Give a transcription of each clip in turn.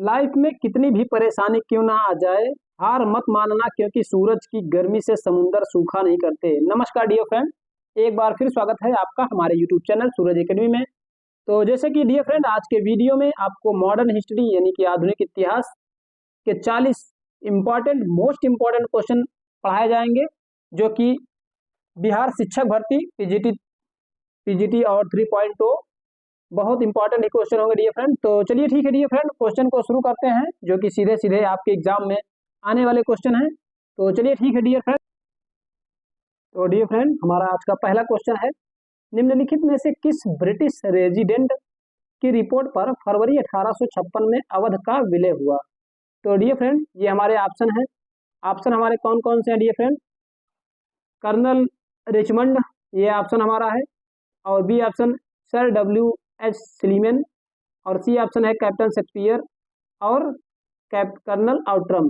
Life में कितनी भी परेशानी क्यों ना आ जाए, हार मत मानना क्योंकि सूरज की गर्मी से समुंदर सूखा नहीं करते। नमस्कार डियर फ्रेंड, एक बार फिर स्वागत है आपका हमारे यूट्यूब चैनल सूरज एकेडमी में। तो जैसे कि डियर फ्रेंड, आज के वीडियो में आपको मॉडर्न हिस्ट्री यानी कि आधुनिक इतिहास के 40 इंपॉर्टेंट मोस्ट इंपॉर्टेंट क्वेश्चन पढ़ाए जाएंगे, जो कि बिहार शिक्षक भर्ती पीजीटी और 3.0 बहुत इंपॉर्टेंट क्वेश्चन होंगे डियर फ्रेंड। तो चलिए ठीक है डियर फ्रेंड, क्वेश्चन को शुरू करते हैं, जो कि सीधे सीधे आपके एग्जाम में आने वाले क्वेश्चन हैं। तो चलिए ठीक है डियर फ्रेंड। तो डियर फ्रेंड, हमारा आज का पहला क्वेश्चन है, निम्नलिखित में से किस ब्रिटिश रेजिडेंट की रिपोर्ट पर फरवरी 1856 में अवध का विलय हुआ। तो डियर फ्रेंड, ये हमारे ऑप्शन है। ऑप्शन हमारे कौन कौन से हैं डियर फ्रेंड? कर्नल रिचमंड, ये ऑप्शन हमारा है। और बी ऑप्शन सर W.H. सिलीमन, और सी ऑप्शन है कैप्टन शेक्सपियर और कर्नल आउट्रम।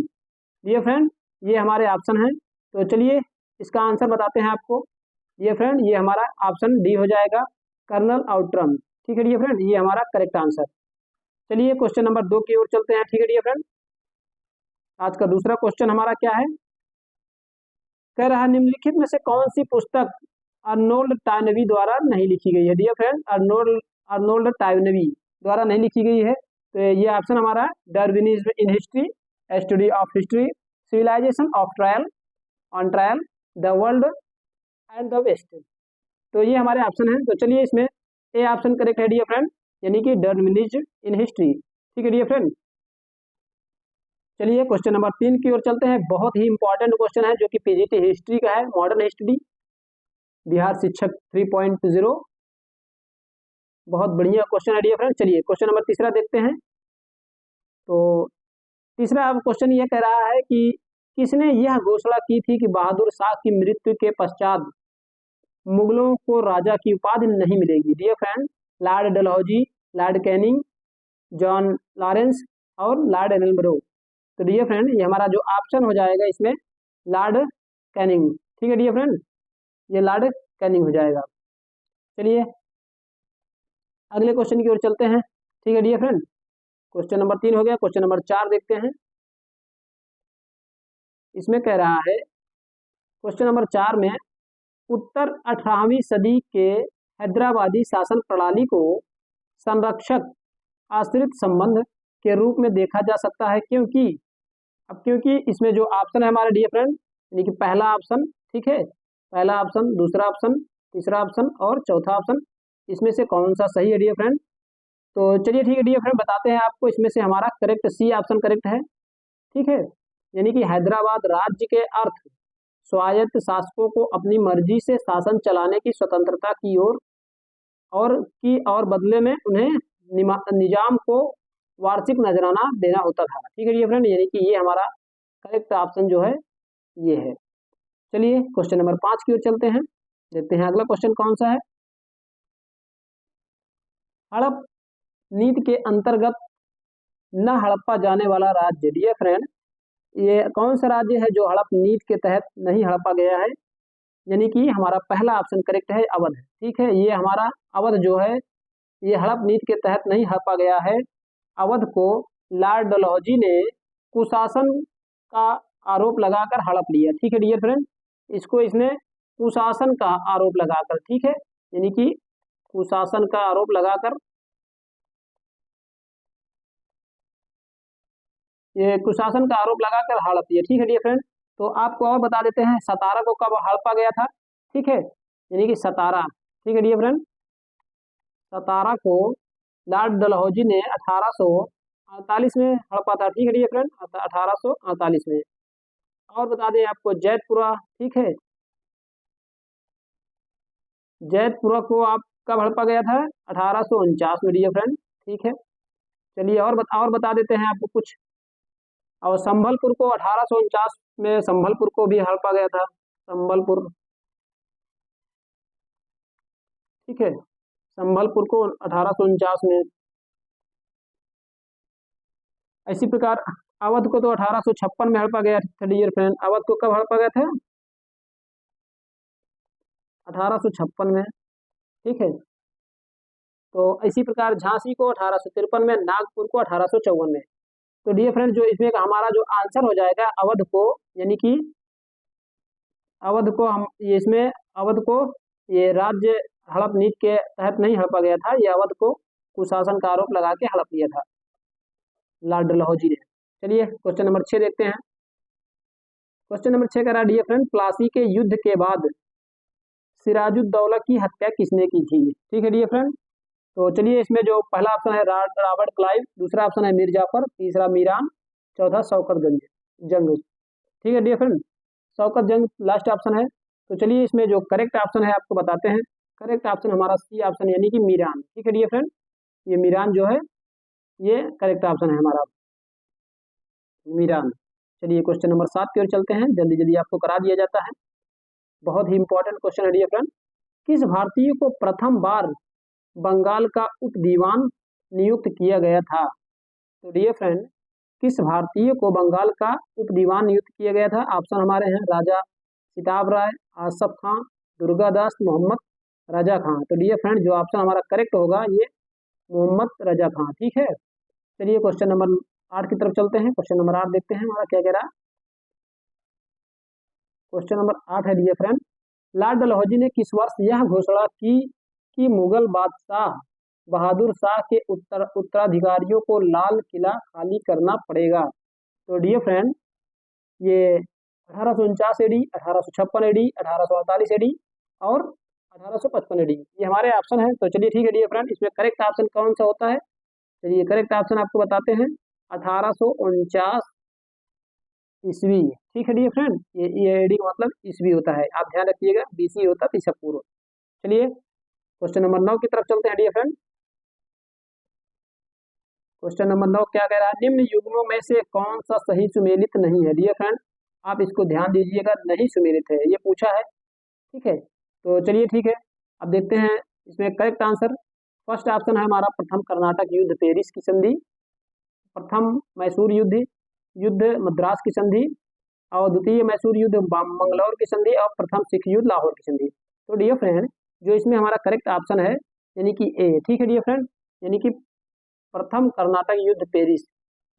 डियर फ्रेंड, ये हमारे ऑप्शन हैं। तो चलिए इसका आंसर बताते हैं आपको। डियर फ्रेंड, ये हमारा ऑप्शन डी हो जाएगा, कर्नल आउट्रम। ठीक है डियर फ्रेंड, ये हमारा करेक्ट आंसर। चलिए क्वेश्चन नंबर 2 की ओर चलते हैं। ठीक है डियर फ्रेंड, आज का दूसरा क्वेश्चन हमारा क्या है, कह रहा है निम्नलिखित में से कौन सी पुस्तक अर्नोल्ड टायनबी द्वारा नहीं लिखी गई है। डियर फ्रेंड, अर्नोल्ड टायनबी द्वारा नहीं लिखी गई है। तो ये ऑप्शन हमारा Darwinism in history, study of history, civilization of trial on trial, the world and the west. तो ये हमारे ऑप्शन है। तो चलिए इसमें ए ऑप्शन करेक्ट है डियर फ्रेंड, यानी कि डार्विनिज्म इन हिस्ट्री। ठीक है डियर फ्रेंड, चलिए क्वेश्चन नंबर 3 की ओर चलते हैं। बहुत ही इंपॉर्टेंट क्वेश्चन है, जो कि पीजीटी हिस्ट्री का है, मॉडर्न हिस्ट्री बिहार शिक्षक 3.0। बहुत बढ़िया क्वेश्चन है डियर फ्रेंड। चलिए क्वेश्चन नंबर तीसरा देखते हैं। तो तीसरा क्वेश्चन यह कह रहा है कि किसने यह घोषणा की थी कि बहादुर शाह की मृत्यु के पश्चात मुगलों को राजा की उपाधि नहीं मिलेगी। Dear friend, Lord Dalhousie, Lord Canning, John Lawrence और लॉर्ड एलनबरो। तो डियर फ्रेंड, ये हमारा जो ऑप्शन हो जाएगा इसमें लॉर्ड कैनिंग। ठीक है डियर फ्रेंड, ये लॉर्ड कैनिंग हो जाएगा। चलिए अगले क्वेश्चन की ओर चलते हैं। ठीक है डियर फ्रेंड, क्वेश्चन नंबर 3 हो गया। क्वेश्चन नंबर 4 देखते हैं। इसमें कह रहा है क्वेश्चन नंबर 4 में, उत्तर 18वीं सदी के हैदराबादी शासन प्रणाली को संरक्षक आश्रित संबंध के रूप में देखा जा सकता है, क्योंकि इसमें जो ऑप्शन है हमारे डियर फ्रेंड, यानी कि पहला ऑप्शन, ठीक है, पहला ऑप्शन, दूसरा ऑप्शन, तीसरा ऑप्शन और चौथा ऑप्शन, इसमें से कौन सा सही है डियर फ्रेंड? तो चलिए ठीक है डियर फ्रेंड, बताते हैं आपको। इसमें से हमारा करेक्ट सी ऑप्शन करेक्ट है। ठीक है, यानी कि हैदराबाद राज्य के अर्थ स्वायत्त शासकों को अपनी मर्जी से शासन चलाने की स्वतंत्रता की और बदले में उन्हें निजाम को वार्षिक नजराना देना होता था। ठीक है डियर फ्रेंड, यानी कि ये हमारा करेक्ट ऑप्शन जो है ये है। चलिए क्वेश्चन नंबर 5 की ओर चलते हैं, देखते हैं अगला क्वेश्चन कौन सा है। हड़प नीति के अंतर्गत न हड़प्पा जाने वाला राज्य। डियर फ्रेंड, ये कौन सा राज्य है जो हड़प नीति के तहत नहीं हड़पा गया है? यानी कि हमारा पहला ऑप्शन करेक्ट है, अवध। ठीक है, ये हमारा अवध जो है ये हड़प नीति के तहत नहीं हड़पा गया है। अवध को लॉर्ड डलहौजी ने कुशासन का आरोप लगाकर हड़प लिया। ठीक है डियर फ्रेंड, इसने कुशासन का आरोप लगाकर, ठीक है, यानी कि कुशासन का आरोप लगाकर, ये कुशासन का आरोप लगाकर हड़प लिया। ठीक है डियर फ्रेंड, तो आपको और बता देते हैं सतारा को कब हड़पा गया था। ठीक है, यानी कि सतारा, ठीक है डियर फ्रेंड, सतारा को लॉर्ड डलहौजी ने 1848 में हड़पा था। ठीक है डियर फ्रेंड, 1848 में। और बता दें आपको जैतपुरा, ठीक है, जैतपुरा को आप कब हड़पा गया था? 1849 में डियर फ्रेंड। ठीक है, चलिए और बता देते हैं आपको कुछ। और संभलपुर को 1849 में संभलपुर को भी हड़पा गया था, संभलपुर। ठीक है, संभलपुर को 1849 में। इसी प्रकार अवध को तो 1856 में हड़पा गया था डियर फ्रेंड। अवध को कब हड़पा गया था? 1856 में। ठीक है, तो इसी प्रकार झांसी को 1853 में, नागपुर को 1854 में। तो डियर फ्रेंड जो इसमें हमारा जो आंसर हो जाएगा अवध को, यानी कि अवध को हम ये इसमें अवध को ये राज्य हड़प नीति के तहत नहीं हड़पा गया था, ये अवध को कुशासन का आरोप लगा के हड़प लिया था लॉर्ड डलहौजी ने। चलिए क्वेश्चन नंबर 6 देखते हैं। क्वेश्चन नंबर 6 कह रहा है डियर फ्रेंड प्लासी के युद्ध के बाद सिराजुद्दौला की हत्या किसने की थी। ठीक है डियर फ्रेंड, तो चलिए इसमें जो पहला ऑप्शन है रॉबर्ट क्लाइव, दूसरा ऑप्शन है मीर जाफर, तीसरा मीरान, चौथा शौकत जंग। ठीक है डियर फ्रेंड, शौकत जंग लास्ट ऑप्शन है। तो चलिए इसमें जो करेक्ट ऑप्शन है आपको बताते हैं। करेक्ट ऑप्शन हमारा सी ऑप्शन यानी कि मीरान। ठीक है डियर फ्रेंड, ये मीरान जो है ये करेक्ट ऑप्शन है हमारा, मीरान। चलिए क्वेश्चन नंबर 7 की ओर चलते हैं, जल्दी जल्दी आपको करा दिया जाता है। बहुत ही इंपॉर्टेंट क्वेश्चन है डियर फ्रेंड। किस भारतीय को प्रथम बार बंगाल का उप दीवान नियुक्त किया गया था। तो डियर फ्रेंड किस भारतीय को बंगाल का उप दीवान नियुक्त किया गया था। ऑप्शन हमारे हैं राजा सिताब राय, आसफ खां, दुर्गादास, मोहम्मद रजा खां। तो डियर फ्रेंड जो ऑप्शन हमारा करेक्ट होगा ये मोहम्मद रजा खां। ठीक है, चलिए क्वेश्चन नंबर 8 की तरफ चलते हैं। क्वेश्चन नंबर 8 देखते हैं हमारा क्या कह रहा है। क्वेश्चन नंबर 8 है डियर फ्रेंड लॉर्ड डलहौजी ने किस वर्ष यह घोषणा की कि मुगल बादशाह बहादुर शाह के उत्तराधिकारियों को लाल किला खाली करना पड़ेगा। तो डियर फ्रेंड ये 1849 एडी, 1856 एडी, 1848 एडी और 1855 एडी, ये हमारे ऑप्शन है। तो चलिए ठीक है डियर फ्रेंड, इसमें करेक्ट ऑप्शन कौन सा होता है। चलिए करेक्ट ऑप्शन आपको बताते हैं 1849 ईस्वी। ठीक है डियर फ्रेंड, ये एडी का मतलब ईस्वी होता है, आप ध्यान रखिएगा, बीसी होता है ईसा पूर्व। चलिए क्वेश्चन नंबर 9 की तरफ चलते हैं डियर फ्रेंड। क्वेश्चन नंबर 9 क्या कह रहा है, निम्न युग्मों में से कौन सा सही सुमेलित नहीं है। डियर फ्रेंड आप इसको ध्यान दीजिएगा, नहीं सुमेलित है ये पूछा है। ठीक है, तो चलिए ठीक है, अब देखते हैं इसमें करेक्ट आंसर। फर्स्ट ऑप्शन है हमारा प्रथम कर्नाटक युद्ध पेरिस की संधि, प्रथम मैसूर युद्ध मद्रास की संधि, और द्वितीय मैसूर युद्ध मंगलौर की संधि, और प्रथम सिख युद्ध लाहौर की संधि। तो डियर फ्रेंड जो इसमें हमारा करेक्ट ऑप्शन है यानी कि ए। ठीक है डियर फ्रेंड, यानी कि प्रथम कर्नाटक युद्ध पेरिस।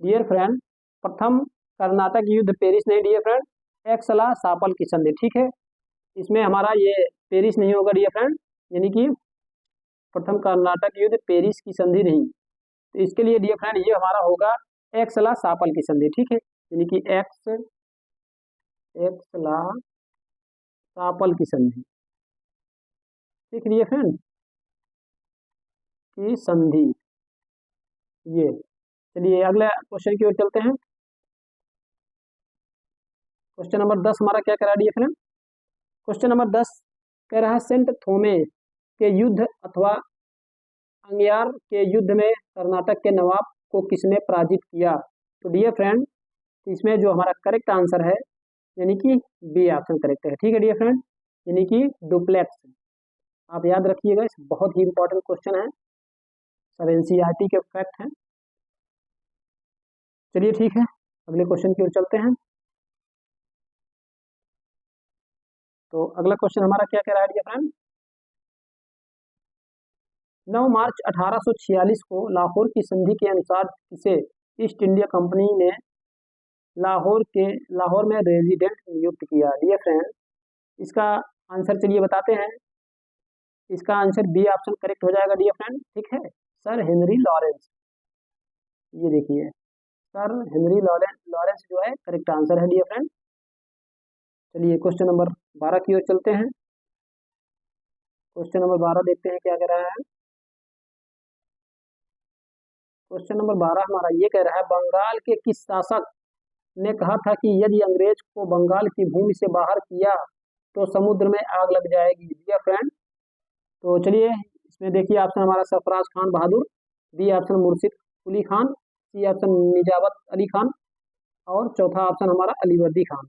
डियर फ्रेंड प्रथम कर्नाटक युद्ध पेरिस नहीं डियर फ्रेंड, एक्सला सापल की संधि। ठीक है, इसमें हमारा ये पेरिस नहीं होगा डियर फ्रेंड, यानी कि प्रथम कर्नाटक युद्ध पेरिस की संधि नहीं। तो इसके लिए डियर फ्रेंड ये हमारा होगा एक्सला सापल की संधि। ठीक है, यानी कि एक्सला सापल की संधि। ठीक है डियर फ्रेंड की संधि ये। चलिए अगले क्वेश्चन की ओर चलते हैं। क्वेश्चन नंबर 10 हमारा क्या कह रहा है डियर फ्रेंड। क्वेश्चन नंबर 10 कह रहा है सेंट थोमे के युद्ध अथवा अंगियार के युद्ध में कर्नाटक के नवाब को किसने पराजित किया। तो डियर फ्रेंड इसमें जो हमारा करेक्ट आंसर है यानी कि बी ऑप्शन करेक्ट है। ठीक है डियर फ्रेंड, यानी कि डुप्लेक्स। आप याद रखिएगा, इस बहुत ही इंपॉर्टेंट क्वेश्चन है, सब एनसीईआरटी के फैक्ट हैं। चलिए ठीक है, अगले क्वेश्चन की ओर चलते हैं। तो अगला क्वेश्चन हमारा क्या कह रहा है डियर फ्रेंड। 9 मार्च 1846 को लाहौर की संधि के अनुसार किसे ईस्ट इंडिया कंपनी ने लाहौर में रेजिडेंट नियुक्त किया। डियर फ्रेंड इसका आंसर चलिए बताते हैं। इसका आंसर बी ऑप्शन करेक्ट हो जाएगा डियर फ्रेंड। ठीक है, सर हेनरी लॉरेंस। ये देखिए सर हेनरी लॉरेंस जो है करेक्ट आंसर है डियर फ्रेंड। चलिए क्वेश्चन नंबर 12 की ओर चलते हैं। क्वेश्चन नंबर 12 देखते हैं क्या कह रहा है। क्वेश्चन नंबर 12 हमारा ये कह रहा है बंगाल के किस शासक ने कहा था कि यदि अंग्रेज को बंगाल की भूमि से बाहर किया तो समुद्र में आग लग जाएगी। डियर फ्रेंड तो चलिए इसमें देखिए ऑप्शन हमारा सरफराज खान बहादुर, बी ऑप्शन मुर्शिद कुली खान, सी ऑप्शन निजावत अली खान, और चौथा ऑप्शन हमारा अली वर्दी खान।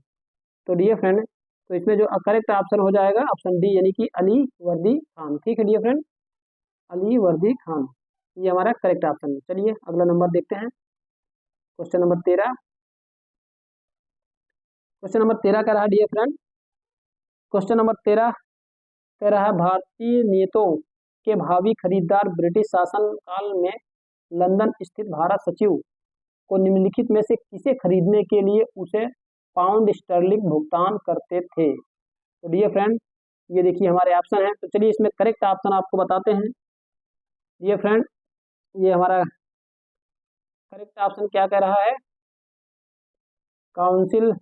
तो डियर फ्रेंड तो इसमें जो करेक्ट ऑप्शन हो जाएगा ऑप्शन डी यानी कि अली वर्दी खान। ठीक है डियर फ्रेंड, अली वर्दी खान ये हमारा करेक्ट ऑप्शन है। चलिए अगला नंबर देखते हैं। Question number 13। क्वेश्चन नंबर 13 कह रहा है डियर फ्रेंड। क्वेश्चन नंबर 13 कह रहा है भारतीय नियतों के भावी खरीदार ब्रिटिश शासन काल में लंदन स्थित भारत सचिव को निम्नलिखित में से किसे खरीदने के लिए उसे पाउंड स्टर्लिंग भुगतान करते थे। तो डियर फ्रेंड, ये देखिए हमारे ऑप्शन है। तो चलिए इसमें करेक्ट ऑप्शन आपको बताते हैं। डियर फ्रेंड, ये हमारा करेक्ट ऑप्शन क्या कह रहा है, काउंसिल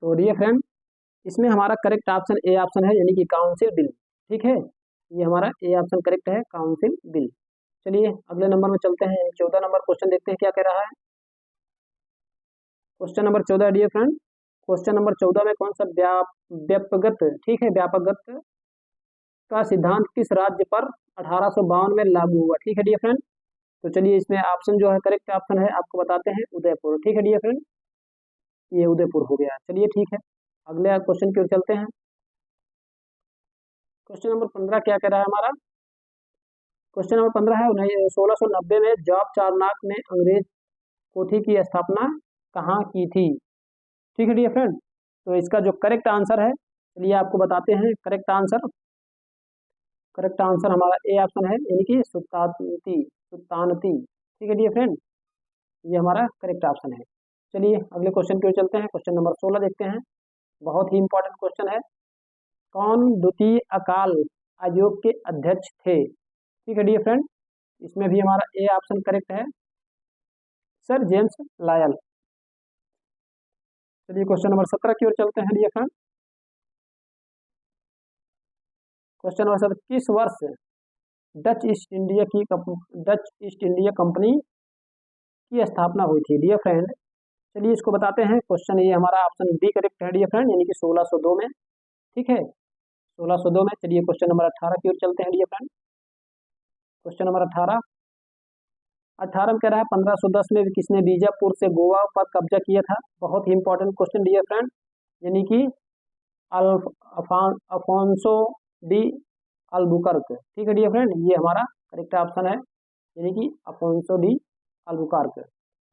तो डियर फ्रेंड, इसमें हमारा करेक्ट ऑप्शन ए ऑप्शन है, यानी कि काउंसिल बिल। ठीक है, ये हमारा ए ऑप्शन करेक्ट है, काउंसिल बिल। चलिए अगले नंबर में चलते हैं। 14 नंबर क्वेश्चन देखते हैं क्या कह रहा है। Question number 14 dear friend, question number 14 में कौन सा व्यापकगत, ठीक है, व्यापकगत का सिद्धांत किस राज्य पर 1852 में लागू हुआ। ठीक है डियर फ्रेंड, तो चलिए इसमें ऑप्शन जो है करेक्ट ऑप्शन है आपको बताते हैं, उदयपुर। ठीक है डियर फ्रेंड, ये उदयपुर हो गया। चलिए ठीक है, अगले क्वेश्चन की ओर चलते हैं। क्वेश्चन नंबर 15 क्या कह रहा है हमारा। क्वेश्चन नंबर 15 है 1690 में जॉब चार्नक ने अंग्रेज कोठी की स्थापना कहाँ की थी। ठीक है डियर फ्रेंड, तो इसका जो करेक्ट आंसर है, चलिए आपको बताते हैं करेक्ट आंसर। करेक्ट आंसर हमारा ए ऑप्शन है, यानी कि सुल्तानती, सुल्तानती। ठीक है डियर फ्रेंड, ये हमारा करेक्ट ऑप्शन है। चलिए अगले क्वेश्चन की ओर चलते हैं। क्वेश्चन नंबर 16 देखते हैं, बहुत ही इंपॉर्टेंट क्वेश्चन है। कौन द्वितीय अकाल आयोग के अध्यक्ष थे। ठीक है डियर फ्रेंड, इसमें भी हमारा ए ऑप्शन करेक्ट है, सर जेम्स लायल। चलिए क्वेश्चन नंबर 17 की ओर चलते हैं डियर फ्रेंड। क्वेश्चन नंबर 17, किस वर्ष डच ईस्ट इंडिया कंपनी की स्थापना हुई थी। डियर फ्रेंड, चलिए इसको बताते हैं। क्वेश्चन ये हमारा ऑप्शन बी करेक्ट है डियर फ्रेंड, यानी कि 1602 में। ठीक है, 1602 में। चलिए क्वेश्चन नंबर 18 की ओर चलते हैं डियर फ्रेंड। क्वेश्चन नंबर 18 में कह रहा है 1510 में किसने बीजापुर से गोवा पर कब्जा किया था। बहुत ही इंपॉर्टेंट क्वेश्चन डियर फ्रेंड, यानी कि अफोंसो डी अल्बुकर्क। ठीक है डियर फ्रेंड, ये हमारा करेक्ट ऑप्शन है, यानी कि अफोंसो डी अल्बुकर्क।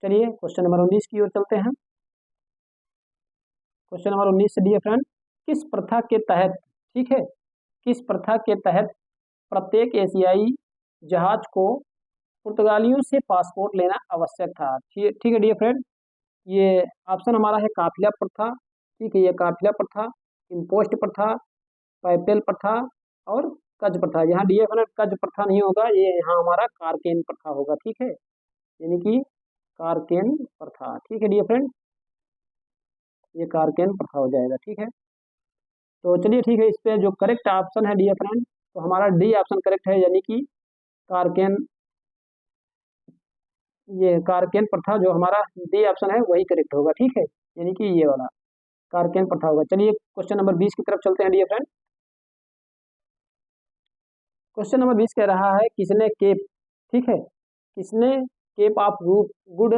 चलिए क्वेश्चन नंबर 19 की ओर चलते हैं। क्वेश्चन नंबर 19 से डियर फ्रेंड, किस प्रथा के तहत, ठीक है, किस प्रथा के तहत प्रत्येक एशियाई जहाज को पुर्तगालियों से पासपोर्ट लेना आवश्यक था। ठीक है डियर फ्रेंड, ये ऑप्शन हमारा है काफिला प्रथा। ठीक है, ये काफिला प्रथा, इम्पोस्ट प्रथा, पैपेल प्रथा और कज प्रथा। यहाँ डियर फ्रेंड कज प्रथा नहीं होगा, ये यहाँ हमारा कारकेन प्रथा होगा। ठीक है, यानी कि कारकेन प्रथा। ठीक है डियर फ्रेंड, ये कारकेन प्रथा हो जाएगा। ठीक है, तो चलिए ठीक है, इस पे जो करेक्ट ऑप्शन है डियर फ्रेंड, तो हमारा डी ऑप्शन करेक्ट है, यानी कि कारकेन, ये कारकेन प्रथा जो हमारा डी ऑप्शन है वही करेक्ट होगा। ठीक है, यानी कि ये वाला कारकेन प्रथा होगा। चलिए क्वेश्चन नंबर 20 की तरफ चलते हैं डियर फ्रेंड। क्वेश्चन नंबर 20 कह रहा है किसने केप, ठीक है, किसने केप ऑफ गुड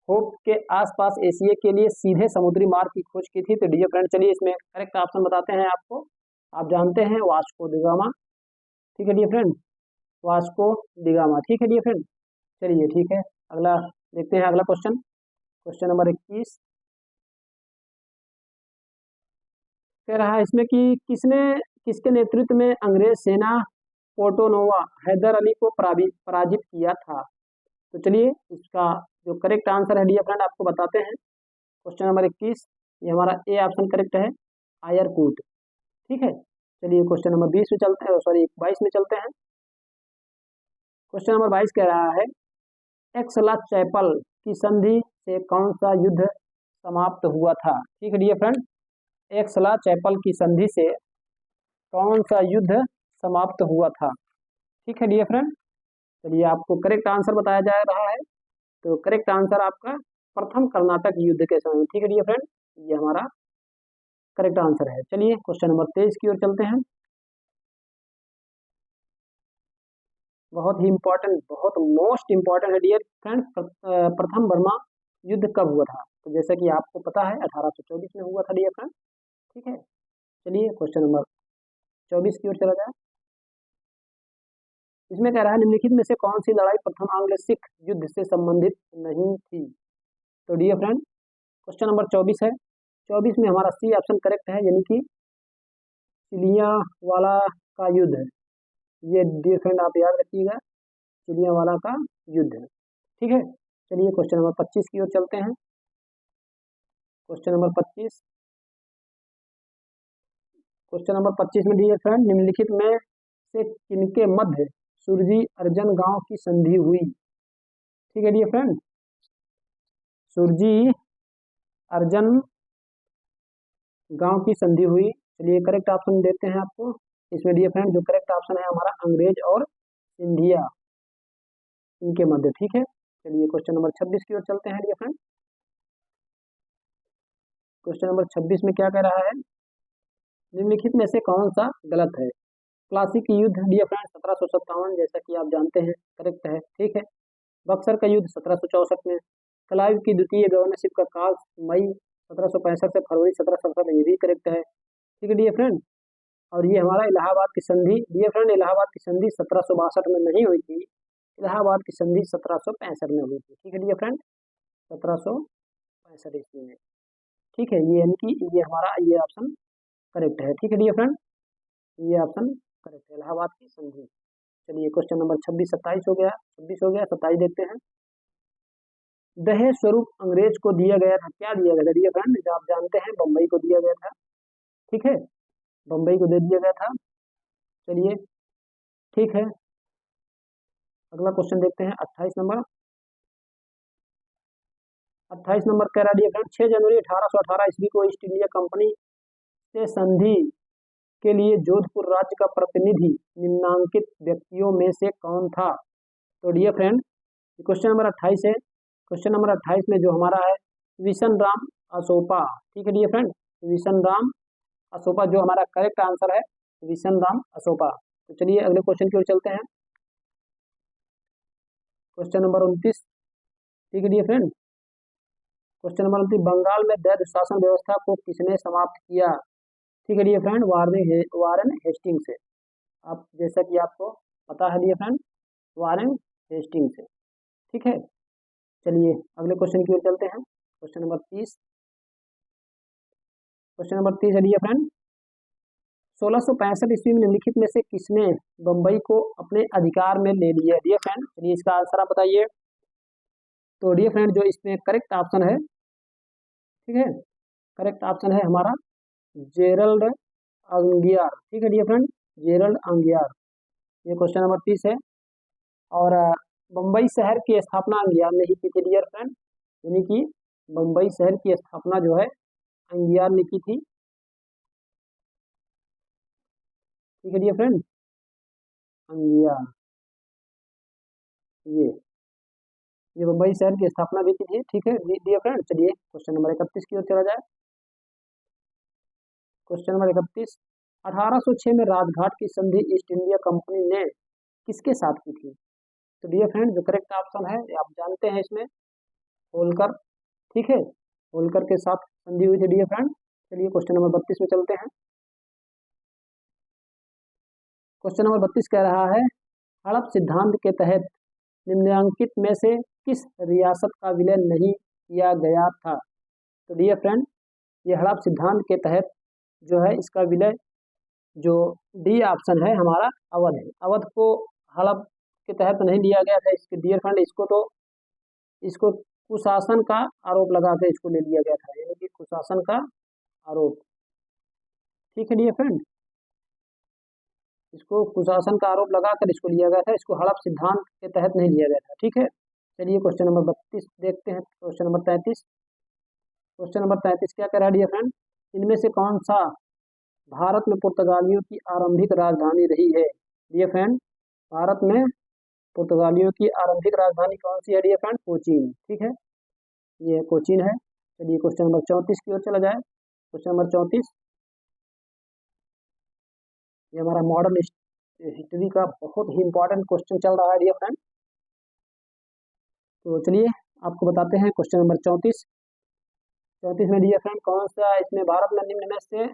होप के आसपास एशिया के लिए सीधे समुद्री मार्ग की खोज की थी। तो डियर फ्रेंड, चलिए इसमें करेक्ट ऑप्शन बताते हैं आपको। आप जानते हैं वास्को डी गामा। ठीक है dear friend, Vasco da Gama. ठीक है डियर फ्रेंड, चलिए ठीक है, अगला देखते हैं अगला क्वेश्चन। क्वेश्चन नंबर 21 कह रहा है इसमें कि किसने, किसके नेतृत्व में अंग्रेज सेना पोर्टोनोवा हैदर अली को पराजित किया था। तो चलिए इसका जो करेक्ट आंसर है डियर फ्रेंड आपको बताते हैं। क्वेश्चन नंबर 21, ये हमारा ए ऑप्शन करेक्ट है, आयरकूट। ठीक है, चलिए क्वेश्चन नंबर 20 में चलते हैं, सॉरी 22 में चलते हैं। क्वेश्चन नंबर 22 कह रहा है एक्सला चैपल की संधि से कौन सा युद्ध समाप्त हुआ था। ठीक है डियर फ्रेंड, एक्सला चैपल की संधि से कौन सा युद्ध समाप्त हुआ था। ठीक है डियर फ्रेंड, चलिए आपको करेक्ट आंसर बताया जा रहा है। तो करेक्ट आंसर आपका प्रथम कर्नाटक युद्ध के समय। ठीक है डियर फ्रेंड, ये हमारा करेक्ट आंसर है। चलिए क्वेश्चन नंबर 23 की ओर चलते हैं। बहुत ही इंपॉर्टेंट, बहुत मोस्ट इंपॉर्टेंट है डियर फ्रेंड, प्रथम बर्मा युद्ध कब हुआ था। तो जैसा कि आपको पता है 1824 में हुआ था डियर फ्रेंड। ठीक है, चलिए क्वेश्चन नंबर 24 की ओर चला जाए। इसमें कह रहा है निम्नलिखित में से कौन सी लड़ाई प्रथम आंग्ल सिख युद्ध से संबंधित नहीं थी। तो डियर फ्रेंड क्वेश्चन नंबर 24 है, 24 में हमारा सी ऑप्शन करेक्ट है, यानी कि चिलियावाला का युद्ध। ये डियर फ्रेंड आप याद रखिएगा, चिलियावाला का युद्ध। ठीक है, चलिए क्वेश्चन नंबर 25 की ओर चलते हैं। क्वेश्चन नंबर 25, क्वेश्चन नंबर 25 में डियर फ्रेंड, निम्नलिखित में से किनके मध्य सुरजी अर्जन गांव की संधि हुई। ठीक है डियर फ्रेंड, सुरजी अर्जन गांव की संधि हुई। चलिए करेक्ट ऑप्शन देते हैं आपको इसमें डियर फ्रेंड। जो करेक्ट ऑप्शन है हमारा अंग्रेज और सिंधिया, इनके मध्य। ठीक है, चलिए क्वेश्चन नंबर 26 की ओर चलते हैं डियर फ्रेंड। क्वेश्चन नंबर 26 में क्या कह रहा है, निम्नलिखित में से कौन सा गलत है। प्लासी की युद्ध डियर फ्रेंड 1757, जैसा कि आप जानते हैं, करेक्ट है। ठीक है, बक्सर का युद्ध 1764 में, क्लाइव की द्वितीय गवर्नरशिप का काल मई 1765 से फरवरी 1767, ये भी करेक्ट है। ठीक है डियर फ्रेंड, और ये हमारा इलाहाबाद की संधि डियर फ्रेंड, इलाहाबाद की संधि 1762 में नहीं हुई थी, इलाहाबाद की संधि 1765 में हुई थी। ठीक है डियर फ्रेंड, 1765 ईस्वी में। ठीक है, ये यानी कि ये हमारा ये ऑप्शन करेक्ट है। ठीक है डियर फ्रेंड, ये ऑप्शन करेक्ट है, इलाहाबाद की संधि। चलिए क्वेश्चन नंबर 26 27 हो गया, 26 हो गया, 27 देखते हैं। दहेज स्वरूप अंग्रेज को दिया गया था, क्या दिया गया था डियर फ्रेंड, जो आप जानते हैं बम्बई को दिया गया था। ठीक है, बम्बई को दे दिया गया था। चलिए ठीक है, अगला क्वेश्चन देखते हैं 28 नंबर। 28 नंबर कह रहा है डियर फ्रेंड, 6 जनवरी 1818 ईस्वी को ईस्ट इंडिया कंपनी से संधि के लिए जोधपुर राज्य का प्रतिनिधि निम्नांकित व्यक्तियों में से कौन था। तो डियर फ्रेंड, क्वेश्चन नंबर 28 है। क्वेश्चन नंबर 28 में जो हमारा है विशन राम अशोका। ठीक है डियर फ्रेंड, विशन राम अशोका जो हमारा करेक्ट आंसर है, विशन राम अशोका। तो चलिए अगले क्वेश्चन की ओर चलते हैं। Question number 29। ठीक है dear friend, question number 29, Bengal में दैध शासन व्यवस्था को किसने समाप्त किया। ठीक है डियर फ्रेंड, वारेन हेस्टिंग से। आप जैसा कि आपको पता है डियर फ्रेंड, वारेन हेस्टिंग से। ठीक है, चलिए अगले क्वेश्चन की ओर चलते हैं। Question number 30। क्वेश्चन नंबर 30 है डियर फ्रेंड, 1665 ईस्वी में निम्नलिखित में से किसने बंबई को अपने अधिकार में ले लिया डियर फ्रेंड। चलिए इसका आंसर आप बताइए। तो डियर फ्रेंड, जो इसमें करेक्ट ऑप्शन है, ठीक है, करेक्ट ऑप्शन है हमारा जेरल्ड अंगियार। ठीक है डियर फ्रेंड, जेरल्ड अंगियार। ये क्वेश्चन नंबर 30 है। और बम्बई शहर की स्थापना अंगियार ने ही की थी डियर फ्रेंड, यानी कि बम्बई शहर की स्थापना जो है अंगियार ने की थी। ठीक है डियर फ्रेंड, अंगियार, ये बम्बई शहर की स्थापना भी की थी। ठीक है डियर फ्रेंड, चलिए क्वेश्चन नंबर 31 की ओर चला जाए। क्वेश्चन नंबर 31, 1806 में राजघाट की संधि ईस्ट इंडिया कंपनी ने किसके साथ की थी। तो डियर फ्रेंड, जो करेक्ट ऑप्शन है आप जानते हैं इसमें होलकर। ठीक है, होलकर के साथ संधि हुई थी डियर फ्रेंड। चलिए क्वेश्चन नंबर 32 में चलते हैं। क्वेश्चन नंबर 32 कह रहा है, हड़प सिद्धांत के तहत निम्नलिखित में से किस रियासत का विलय नहीं किया गया था। तो डियर फ्रेंड, ये हड़प सिद्धांत के तहत जो है इसका विलय, जो डी ऑप्शन है हमारा अवध है। अवध को हड़प के तहत नहीं लिया गया था इसके डियर फ्रेंड, इसको कुशासन का आरोप लगा के इसको ले लिया गया था, यानी कि कुशासन का आरोप। ठीक है डियर फ्रेंड, इसको कुशासन का आरोप लगाकर इसको लिया गया था, इसको हड़प सिद्धांत के तहत नहीं लिया गया था। ठीक है, चलिए क्वेश्चन नंबर 32 देखते हैं। Question number 33। क्वेश्चन नंबर 33 क्या कह रहा है डियर फ्रेंड, इनमें से कौन सा भारत में पुर्तगालियों की आरंभिक राजधानी रही है। डियर फ्रेंड, भारत में पुर्तगालियों की आरंभिक राजधानी कौन सी है डियर फ्रेंड, कोचीन। ठीक है, ये कोचीन है। चलिए क्वेश्चन नंबर 34 की ओर चला जाए। क्वेश्चन नंबर 34, ये हमारा मॉडर्न हिस्ट्री का बहुत ही इंपॉर्टेंट क्वेश्चन चल रहा है डियर फ्रेंड। तो चलिए आपको बताते हैं क्वेश्चन नंबर 34। 34 में डियर फ्रेंड, कौन सा इसमें भारत में निम्न में से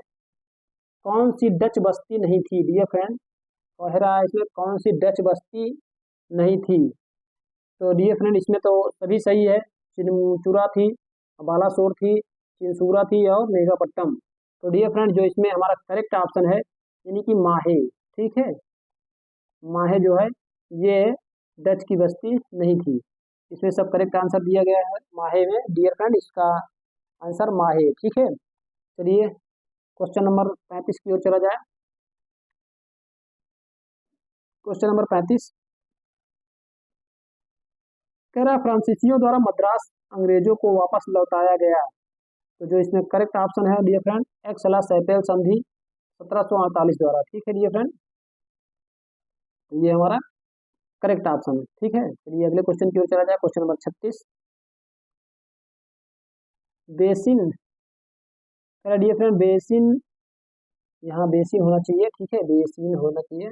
कौन सी डच बस्ती नहीं थी डियर फ्रेंड, कह रहा है इसमें कौन सी डच बस्ती नहीं थी। तो डियर फ्रेंड, इसमें तो सभी सही है, चिनचुरा थी, बालासोर थी, चिंसूरा थी और मेघापट्टम। तो डियर फ्रेंड, जो इसमें हमारा करेक्ट ऑप्शन है यानी कि माहे। ठीक है, माहे जो है ये डच की बस्ती नहीं थी। इसमें सब करेक्ट आंसर दिया गया है माहे में डियर फ्रेंड, इसका आंसर माहे। ठीक है, चलिए क्वेश्चन नंबर 35 की ओर चला जाए। क्वेश्चन नंबर 35 कह रहा है फ्रांसीसियों द्वारा मद्रास अंग्रेजों को वापस लौटाया गया। तो जो इसमें करेक्ट ऑप्शन है डियर फ्रेंड, एक्सला सैपेल संधि 1748 द्वारा। ठीक है डियर फ्रेंड, ये हमारा करेक्ट ऑप्शन है। ठीक है, चलिए अगले क्वेश्चन की ओर चला जाए। क्वेश्चन नंबर 36 बेसिन, कह रहा डियर फ्रेंड बेसिन, यहाँ बेसिन होना चाहिए। ठीक है, बेसिन होना चाहिए।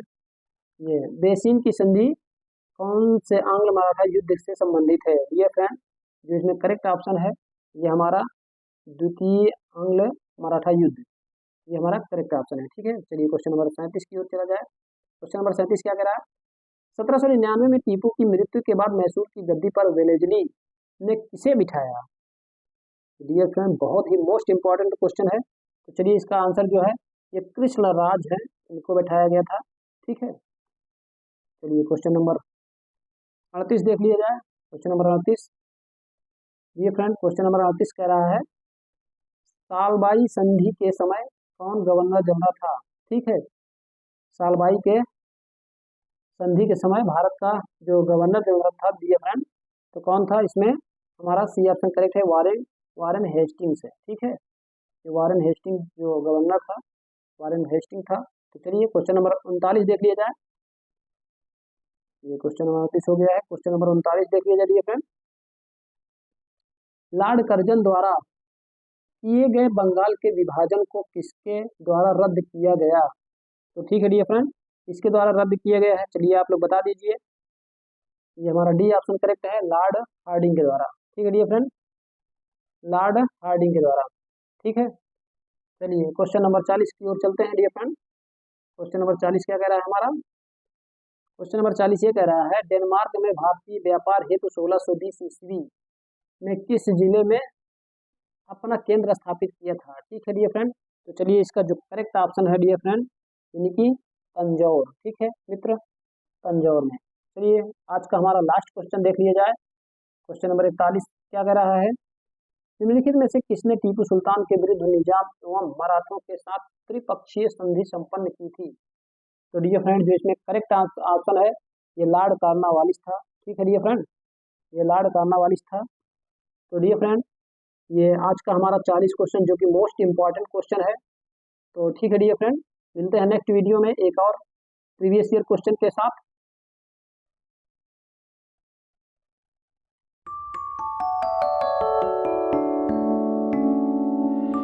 ये बेसिन की संधि कौन से आंग्ल मराठा युद्ध से संबंधित है डियर फ्रेंड? जो इसमें करेक्ट ऑप्शन है ये हमारा द्वितीय आंग्ल मराठा युद्ध, ये हमारा करेक्ट ऑप्शन है। ठीक है, चलिए क्वेश्चन नंबर 37 की ओर चला जाए। क्वेश्चन नंबर 37 क्या कह रहा है? 1799 में टीपू की मृत्यु के बाद मैसूर की गद्दी पर वेलेजली ने किसे बिठाया? डियर फ्रेंड बहुत ही मोस्ट इंपॉर्टेंट क्वेश्चन है। तो चलिए इसका आंसर जो है ये कृष्ण राज है, इनको बैठाया गया था। ठीक है, चलिए क्वेश्चन नंबर 38 देख लिया जाए। क्वेश्चन नंबर 38 ये फ्रेंड, क्वेश्चन नंबर 38 कह रहा है सालबाई संधि के समय कौन गवर्नर जनरल था? ठीक है, सालबाई के संधि के समय भारत का जो गवर्नर जनरल था डियर फ्रेंड, तो कौन था इसमें? हमारा सी ऑप्शन करेक्ट है, वारेन वारेन हेस्टिंग्स है। ठीक है, ये वारेन हेस्टिंग जो गवर्नर था, वारेन हेस्टिंग था। तो चलिए क्वेश्चन नंबर 39 देख लिया जाए। ये क्वेश्चन नंबर 38 हो गया है। क्वेश्चन नंबर 39 देख लिया जाए फ्रेंड, लॉर्ड कर्जन द्वारा किए गए बंगाल के विभाजन को किसके द्वारा रद्द किया गया? तो ठीक है डियर फ्रेंड, इसके द्वारा रद्द किया गया है, चलिए आप लोग बता दीजिए। ये हमारा डी ऑप्शन करेक्ट है, लॉर्ड हार्डिंग के द्वारा। ठीक है डियर फ्रेंड, लॉर्ड हार्डिंग के द्वारा। ठीक है, चलिए क्वेश्चन नंबर 40 की ओर चलते हैं डियर फ्रेंड। क्वेश्चन नंबर 40 क्या कह रहा है हमारा? क्वेश्चन नंबर 40 ये कह रहा है डेनमार्क में भारतीय व्यापार हेतु 1620 ईस्वी में किस जिले में अपना केंद्र स्थापित किया था? ठीक है डियर फ्रेंड, तो चलिए इसका जो करेक्ट ऑप्शन है डियर फ्रेंड यानी कि तंजौर। ठीक है मित्र, तंजौर में। चलिए आज का हमारा लास्ट क्वेश्चन देख लिया जाए। क्वेश्चन नंबर 41 क्या कह रहा है? निम्नलिखित में से किसने टीपू सुल्तान के विरुद्ध निजाम एवं मराठों के साथ त्रिपक्षीय संधि संपन्न की थी? तो डियर फ्रेंड जो इसमें करेक्ट ऑप्शन है ये लॉर्ड कार्नवालिस था। ठीक है डियर फ्रेंड, ये लॉर्ड कार्नवालिस था। तो डियर फ्रेंड ये आज का हमारा 40 क्वेश्चन जो कि मोस्ट इंपॉर्टेंट क्वेश्चन है। तो ठीक है डियर फ्रेंड, मिलते हैं नेक्स्ट वीडियो में एक और प्रीवियस ईयर क्वेश्चन के साथ।